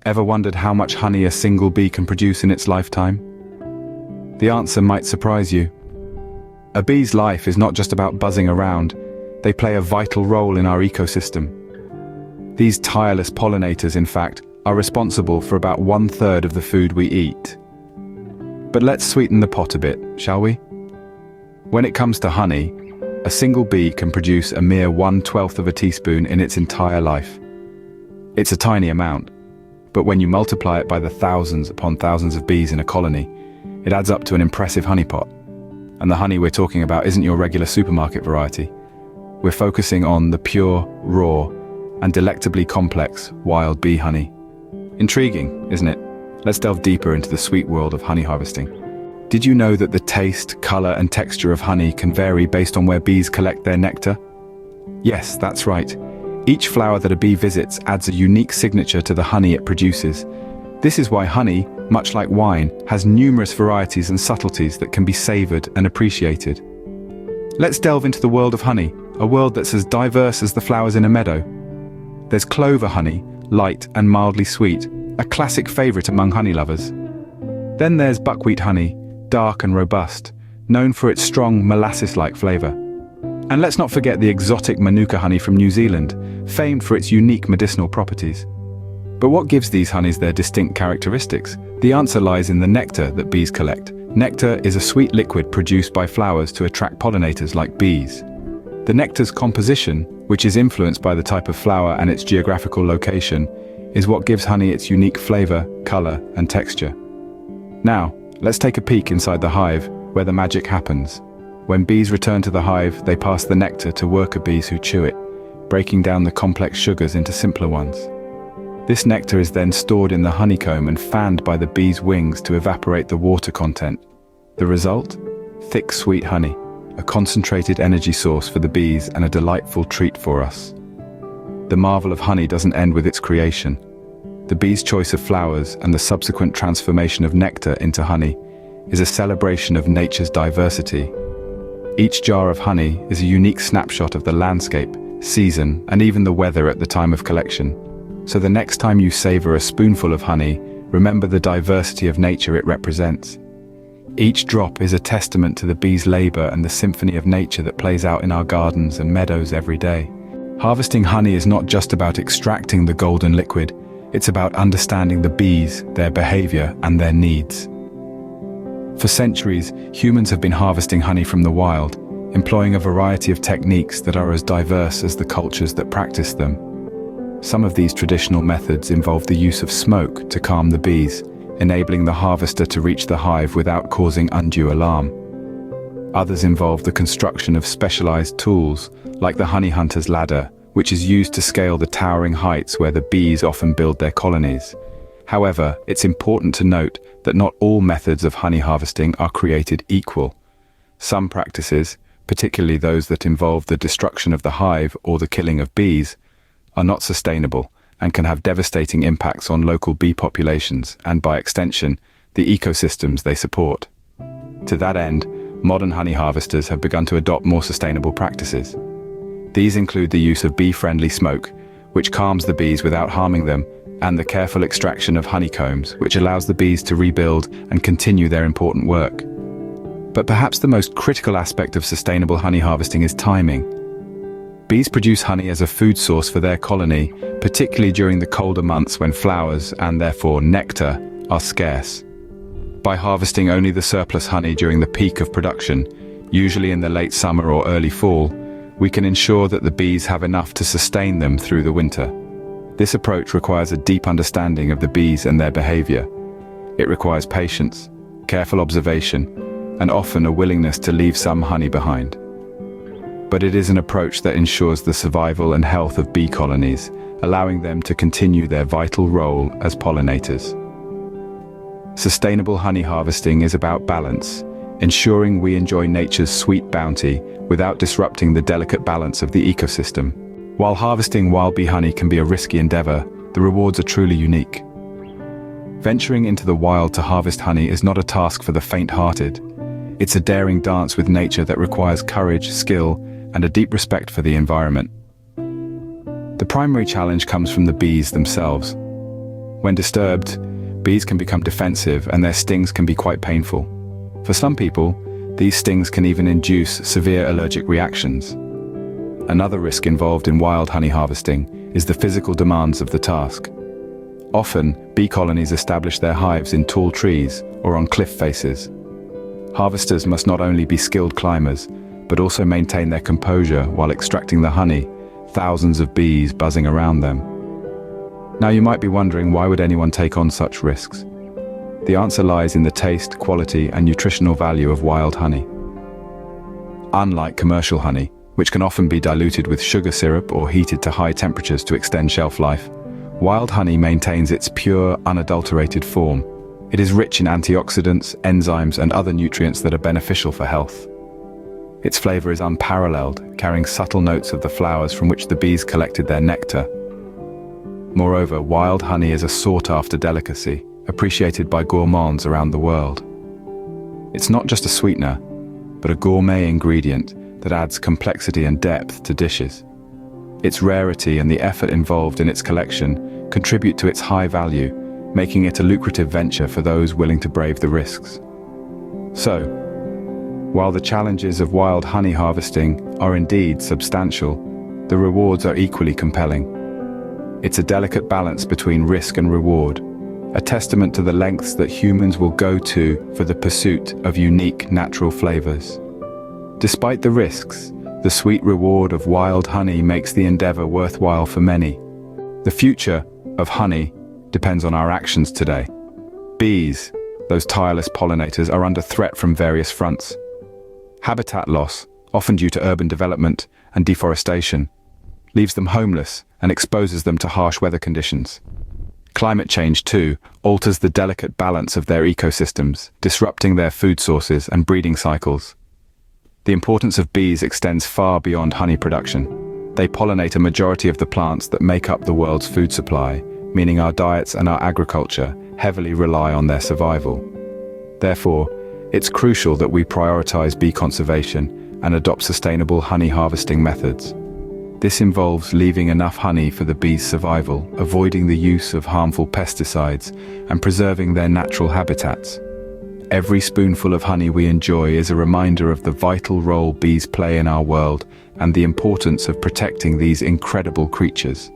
Ever wondered how much honey a single bee can produce in its lifetime? The answer might surprise you. A bee's life is not just about buzzing around. They play a vital role in our ecosystem. These tireless pollinators, in fact, are responsible for about 1/3 of the food we eat. But let's sweeten the pot a bit, shall we? When it comes to honey, a single bee can produce a mere 1/12 of a teaspoon in its entire life. It's a tiny amount, but when you multiply it by the thousands upon thousands of bees in a colony, it adds up to an impressive honeypot. And the honey we're talking about isn't your regular supermarket variety. We're focusing on the pure, raw, and delectably complex wild bee honey. Intriguing, isn't it? Let's delve deeper into the sweet world of honey harvesting. Did you know that the taste, color, and texture of honey can vary based on where bees collect their nectar? Yes, that's right. Each flower that a bee visits adds a unique signature to the honey it produces. This is why honey, much like wine, has numerous varieties and subtleties that can be savored and appreciated. Let's delve into the world of honey, a world that's as diverse as the flowers in a meadow. There's clover honey, light and mildly sweet, a classic favorite among honey lovers. Then there's buckwheat honey, dark and robust, known for its strong molasses-like flavor. And let's not forget the exotic manuka honey from New Zealand, famed for its unique medicinal properties. But what gives these honeys their distinct characteristics? The answer lies in the nectar that bees collect. Nectar is a sweet liquid produced by flowers to attract pollinators like bees. The nectar's composition, which is influenced by the type of flower and its geographical location, is what gives honey its unique flavor, color, and texture. Now, let's take a peek inside the hive, where the magic happens. When bees return to the hive, they pass the nectar to worker bees who chew it, breaking down the complex sugars into simpler ones. This nectar is then stored in the honeycomb and fanned by the bees' wings to evaporate the water content. The result? Thick, sweet honey, a concentrated energy source for the bees and a delightful treat for us. The marvel of honey doesn't end with its creation. The bee's choice of flowers and the subsequent transformation of nectar into honey is a celebration of nature's diversity. Each jar of honey is a unique snapshot of the landscape, season, and even the weather at the time of collection. So the next time you savor a spoonful of honey, remember the diversity of nature it represents. Each drop is a testament to the bee's labor and the symphony of nature that plays out in our gardens and meadows every day. Harvesting honey is not just about extracting the golden liquid, it's about understanding the bees, their behavior, and their needs. For centuries, humans have been harvesting honey from the wild, employing a variety of techniques that are as diverse as the cultures that practice them. Some of these traditional methods involve the use of smoke to calm the bees, enabling the harvester to reach the hive without causing undue alarm. Others involve the construction of specialized tools, like the honey hunter's ladder, which is used to scale the towering heights where the bees often build their colonies. However, it's important to note that not all methods of honey harvesting are created equal. Some practices, particularly those that involve the destruction of the hive or the killing of bees, are not sustainable and can have devastating impacts on local bee populations and, by extension, the ecosystems they support. To that end, modern honey harvesters have begun to adopt more sustainable practices. These include the use of bee-friendly smoke, which calms the bees without harming them, and the careful extraction of honeycombs, which allows the bees to rebuild and continue their important work. But perhaps the most critical aspect of sustainable honey harvesting is timing. Bees produce honey as a food source for their colony, particularly during the colder months when flowers, and therefore nectar, are scarce. By harvesting only the surplus honey during the peak of production, usually in the late summer or early fall, we can ensure that the bees have enough to sustain them through the winter. This approach requires a deep understanding of the bees and their behavior. It requires patience, careful observation, and often a willingness to leave some honey behind. But it is an approach that ensures the survival and health of bee colonies, allowing them to continue their vital role as pollinators. Sustainable honey harvesting is about balance, ensuring we enjoy nature's sweet bounty without disrupting the delicate balance of the ecosystem. While harvesting wild bee honey can be a risky endeavor, the rewards are truly unique. Venturing into the wild to harvest honey is not a task for the faint-hearted. It's a daring dance with nature that requires courage, skill, and a deep respect for the environment. The primary challenge comes from the bees themselves. When disturbed, bees can become defensive and their stings can be quite painful. For some people, these stings can even induce severe allergic reactions. Another risk involved in wild honey harvesting is the physical demands of the task. Often, bee colonies establish their hives in tall trees or on cliff faces. Harvesters must not only be skilled climbers, but also maintain their composure while extracting the honey, thousands of bees buzzing around them. Now you might be wondering, why would anyone take on such risks? The answer lies in the taste, quality, and nutritional value of wild honey. Unlike commercial honey, which can often be diluted with sugar syrup or heated to high temperatures to extend shelf life, wild honey maintains its pure, unadulterated form. It is rich in antioxidants, enzymes, and other nutrients that are beneficial for health. Its flavor is unparalleled, carrying subtle notes of the flowers from which the bees collected their nectar. Moreover, wild honey is a sought-after delicacy, appreciated by gourmands around the world. It's not just a sweetener, but a gourmet ingredient that adds complexity and depth to dishes. Its rarity and the effort involved in its collection contribute to its high value, making it a lucrative venture for those willing to brave the risks. So, while the challenges of wild honey harvesting are indeed substantial, the rewards are equally compelling. It's a delicate balance between risk and reward, a testament to the lengths that humans will go to for the pursuit of unique natural flavors. Despite the risks, the sweet reward of wild honey makes the endeavor worthwhile for many. The future of honey depends on our actions today. Bees, those tireless pollinators, are under threat from various fronts. Habitat loss, often due to urban development and deforestation, leaves them homeless and exposes them to harsh weather conditions. Climate change, too, alters the delicate balance of their ecosystems, disrupting their food sources and breeding cycles. The importance of bees extends far beyond honey production. They pollinate a majority of the plants that make up the world's food supply, meaning our diets and our agriculture heavily rely on their survival. Therefore, it's crucial that we prioritize bee conservation and adopt sustainable honey harvesting methods. This involves leaving enough honey for the bees' survival, avoiding the use of harmful pesticides, and preserving their natural habitats. Every spoonful of honey we enjoy is a reminder of the vital role bees play in our world and the importance of protecting these incredible creatures.